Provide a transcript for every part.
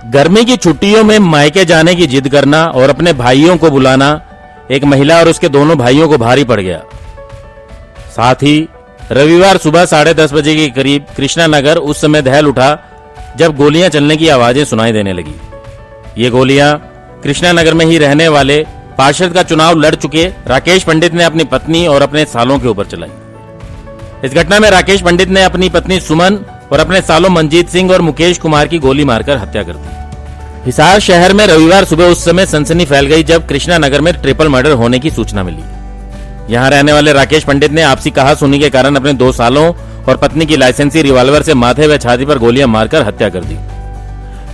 गर्मी की छुट्टियों में मायके जाने की जिद करना और अपने भाइयों को बुलाना एक महिला और उसके दोनों भाइयों को भारी पड़ गया। साथ ही रविवार सुबह 10:30 बजे के करीब कृष्णा नगर उस समय दहल उठा जब गोलियां चलने की आवाजें सुनाई देने लगी। ये गोलियां कृष्णा नगर में ही रहने वाले पार्षद का चुनाव लड़ चुके राकेश पंडित ने अपनी पत्नी और अपने सालों के ऊपर चलाई। इस घटना में राकेश पंडित ने अपनी पत्नी सुमन और अपने सालों मंजीत सिंह और मुकेश कुमार की गोली मारकर हत्या कर दी। हिसार शहर में रविवार सुबह उस समय सनसनी फैल गई जब कृष्णा नगर में ट्रिपल मर्डर होने की सूचना मिली। यहां रहने वाले राकेश पंडित ने आपसी कहासुनी के कारण अपने 2 सालों और पत्नी की लाइसेंसी रिवॉल्वर से माथे व छाती पर गोलियां मारकर हत्या कर दी।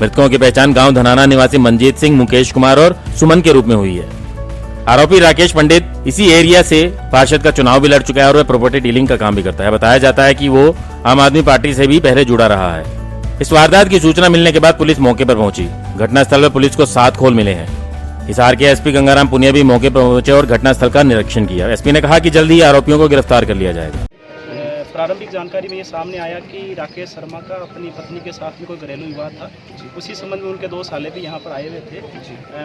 मृतकों की पहचान गांव धनाना निवासी मंजीत सिंह, मुकेश कुमार और सुमन के रूप में हुई है। आरोपी राकेश पंडित इसी एरिया से पार्षद का चुनाव भी लड़ चुका है और वह प्रॉपर्टी डीलिंग का काम भी करता है। बताया जाता है कि वो आम आदमी पार्टी से भी पहले जुड़ा रहा है। इस वारदात की सूचना मिलने के बाद पुलिस मौके पर पहुंची। घटनास्थल पर पुलिस को 7 खोल मिले हैं। हिसार के एसपी गंगाराम पुनिया भी मौके पर पहुंचे और घटनास्थल का निरीक्षण किया। एसपी ने कहा कि जल्द ही आरोपियों को गिरफ्तार कर लिया जाएगा। प्रारंभिक जानकारी में ये सामने आया कि राकेश शर्मा का अपनी पत्नी के साथ में कोई घरेलू विवाद था। उसी संबंध में उनके 2 साले भी यहाँ पर आए हुए थे।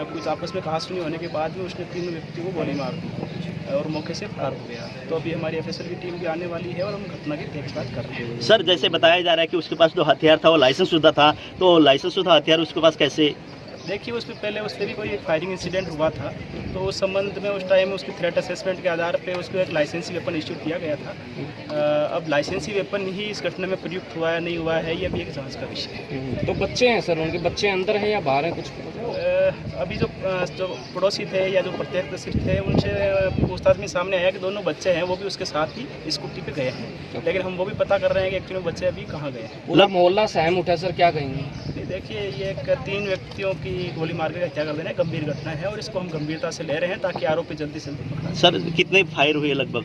कुछ आपस में कहासुनी होने के बाद में उसने 3 व्यक्तियों को गोली मार दी और मौके से फरार हो गया। तो अभी हमारी एफएसएल की टीम भी आने वाली है और हम घटना की तहकीकात कर रहे हैं। सर, जैसे बताया जा रहा है कि उसके पास जो हथियार था वो लाइसेंस शुदा था, तो लाइसेंस शुदा हथियार उसके पास कैसे? देखिए, उससे पहले उससे भी कोई एक फायरिंग इंसिडेंट हुआ था, तो उस संबंध में उस टाइम उसकी थ्रेट असेसमेंट के आधार पे उसको एक लाइसेंसी वेपन इश्यू किया गया था। अब लाइसेंसी वेपन ही इस घटना में प्रयुक्त हुआ है नहीं हुआ है, ये अभी एक जांच का विषय है। तो बच्चे हैं सर, उनके बच्चे अंदर हैं या बाहर हैं कुछ? अभी जो पड़ोसी थे या जो प्रत्यक्षदर्शी थे उनसे पूछताछ में सामने आया कि दोनों बच्चे हैं, वो भी उसके साथ ही स्कूटी पे गए हैं। लेकिन हम वो भी पता कर रहे हैं कि एक्चुअली बच्चे अभी कहाँ गए हैं। पूरा मोहल्ला सहम उठा सर, क्या कहेंगे? देखिए, ये 3 व्यक्तियों की गोली मार के हत्या कर देना गंभीर घटना है और इसको हम गंभीरता से ले रहे हैं ताकि आरोपी जल्दी से जल्दी पकड़ा। सर, कितने फायर हुए लगभग?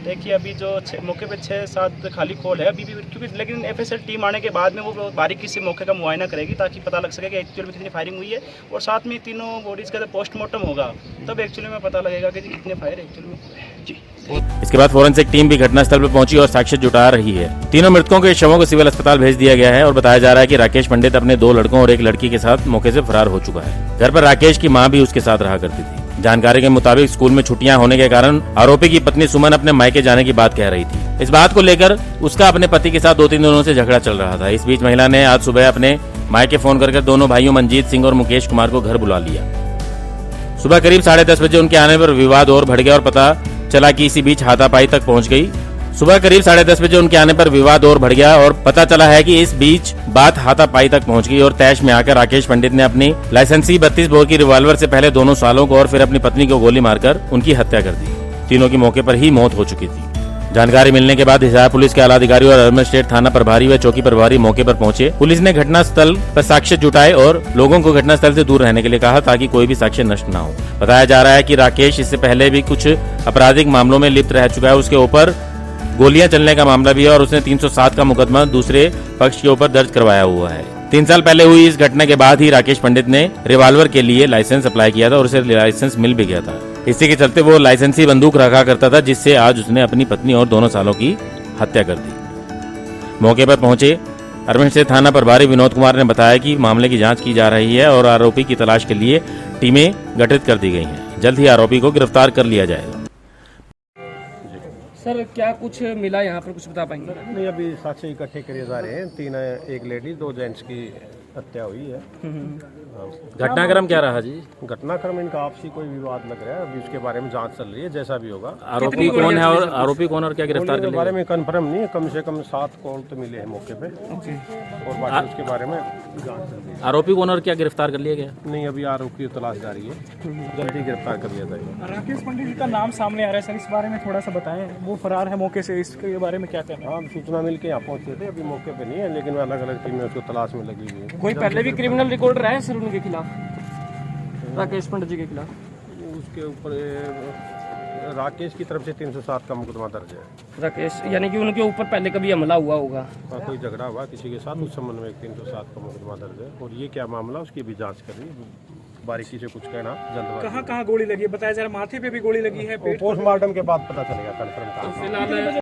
देखिए, अभी जो मौके पे 6-7 खाली खोल है अभी भी, क्योंकि लेकिन एफएसएल टीम आने के बाद में वो बारीकी से मौके का मुआयना करेगी ताकि पता लग सके कि एक्चुअल में कितनी फायरिंग हुई है और साथ में तीनों बॉडीज का जब पोस्टमार्टम होगा तब एक्चुअली में पता लगेगा कि कितने फायर एक्चुअल में हुए हैं। जी। इसके बाद फोरेंसिक टीम भी घटनास्थल पर पहुंची और साक्ष्य जुटा रही है। तीनों मृतकों के शवों को सिविल अस्पताल भेज दिया गया है और बताया जा रहा है कि राकेश पंडित अपने 2 लड़कों और एक लड़की के साथ मौके से फरार हो चुका है। घर पर राकेश की मां भी उसके साथ रहा करती थी। जानकारी के मुताबिक स्कूल में छुट्टियां होने के कारण आरोपी की पत्नी सुमन अपने मायके जाने की बात कह रही थी। इस बात को लेकर उसका अपने पति के साथ 2-3 दिनों से झगड़ा चल रहा था। इस बीच महिला ने आज सुबह अपने मायके फोन करके दोनों भाइयों मंजीत सिंह और मुकेश कुमार को घर बुला लिया। सुबह करीब 10:30 बजे उनके आने पर विवाद और बढ़ गया और पता चला कि इसी बीच हाथापाई तक पहुंच गई। सुबह करीब 10:30 बजे उनके आने पर विवाद और बढ़ गया और पता चला है कि इस बीच बात हाथापाई तक पहुंच गई और तैश में आकर राकेश पंडित ने अपनी लाइसेंसी 32 बोर की रिवॉल्वर से पहले दोनों सालों को और फिर अपनी पत्नी को गोली मारकर उनकी हत्या कर दी। तीनों की मौके पर ही मौत हो चुकी थी। जानकारी मिलने के बाद हिसार पुलिस के आला अधिकारी और अर्बन स्टेट थाना प्रभारी व चौकी प्रभारी मौके पर पहुंचे। पुलिस ने घटनास्थल पर साक्ष्य जुटाए और लोगों को घटनास्थल से दूर रहने के लिए कहा ताकि कोई भी साक्ष्य नष्ट न हो। बताया जा रहा है कि राकेश इससे पहले भी कुछ आपराधिक मामलों में लिप्त रह चुका है। उसके ऊपर गोलियां चलने का मामला भी है और उसने 307 का मुकदमा दूसरे पक्ष के ऊपर दर्ज करवाया हुआ है। 3 साल पहले हुई इस घटना के बाद ही राकेश पंडित ने रिवॉल्वर के लिए लाइसेंस अप्लाई किया था और उसे लाइसेंस मिल भी गया था। इसी के चलते वो लाइसेंसी बंदूक रखा करता था, जिससे आज उसने अपनी पत्नी और दोनों सालों की हत्या कर दी। मौके पर पहुंचे अर्बन स्टेट थाना प्रभारी विनोद कुमार ने बताया कि मामले की जांच की जा रही है और आरोपी की तलाश के लिए टीमें गठित कर दी गई हैं। जल्द ही आरोपी को गिरफ्तार कर लिया जाएगा। सर, क्या कुछ मिला यहाँ पर, कुछ बता पाएंगे? नहीं, अभी साक्ष्य इकट्ठे करे जा रहे हैं। 3 एक लेडीज 2 जेंट्स की हत्या हुई है। घटनाक्रम क्या रहा जी? घटनाक्रम इनका आपसी कोई विवाद लग रहा है। अभी उसके बारे में जांच चल रही है, जैसा भी होगा। आरोपी कौन है और आरोपी कौन और क्या गिरफ्तार कर के बारे में कंफर्म नहीं है। कम से कम 7 कॉल तो मिले हैं मौके पे और बाकी उसके बारे में जांच चल रही है। आरोपी कौन और क्या गिरफ्तार कर लिया गया? नहीं, अभी आरोपी की तलाश जारी है, जल्दी गिरफ्तार कर लिया जाएगा। राकेश पंडित जी का नाम सामने आ रहा है सर, इस बारे में थोड़ा सा बताएं। वो फरार है मौके से, इसके बारे में क्या कहना है? हाँ, सूचना मिल के यहाँ पहुँचे थे। अभी मौके पे नहीं है, लेकिन अलग अलग टीमें उसको तलाश में लगी हुई है। कोई पहले भी क्रिमिनल रिकॉर्ड रहा है सर उनके खिलाफ, राकेश पंडित जी के खिलाफ? उसके ऊपर राकेश की तरफ से 307 का मुकदमा दर्ज है। राकेश यानी कि उनके ऊपर पहले कभी हमला हुआ होगा? हाँ, कोई झगड़ा हुआ किसी के साथ, उस संबंध में 307 का मुकदमा दर्ज है और ये क्या मामला उसकी भी जांच कर रही है। बारीकी से कुछ कहना जल्दबाजी। कहाँ कहाँ गोली लगी है बताया जा रहा है? माथे पे भी गोली लगी है, पेट? पोस्टमार्टम के बाद पता चलेगा कंफर्म। फिलहाल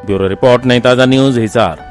ब्यूरो रिपोर्ट, नई ताजा न्यूज, हिसार।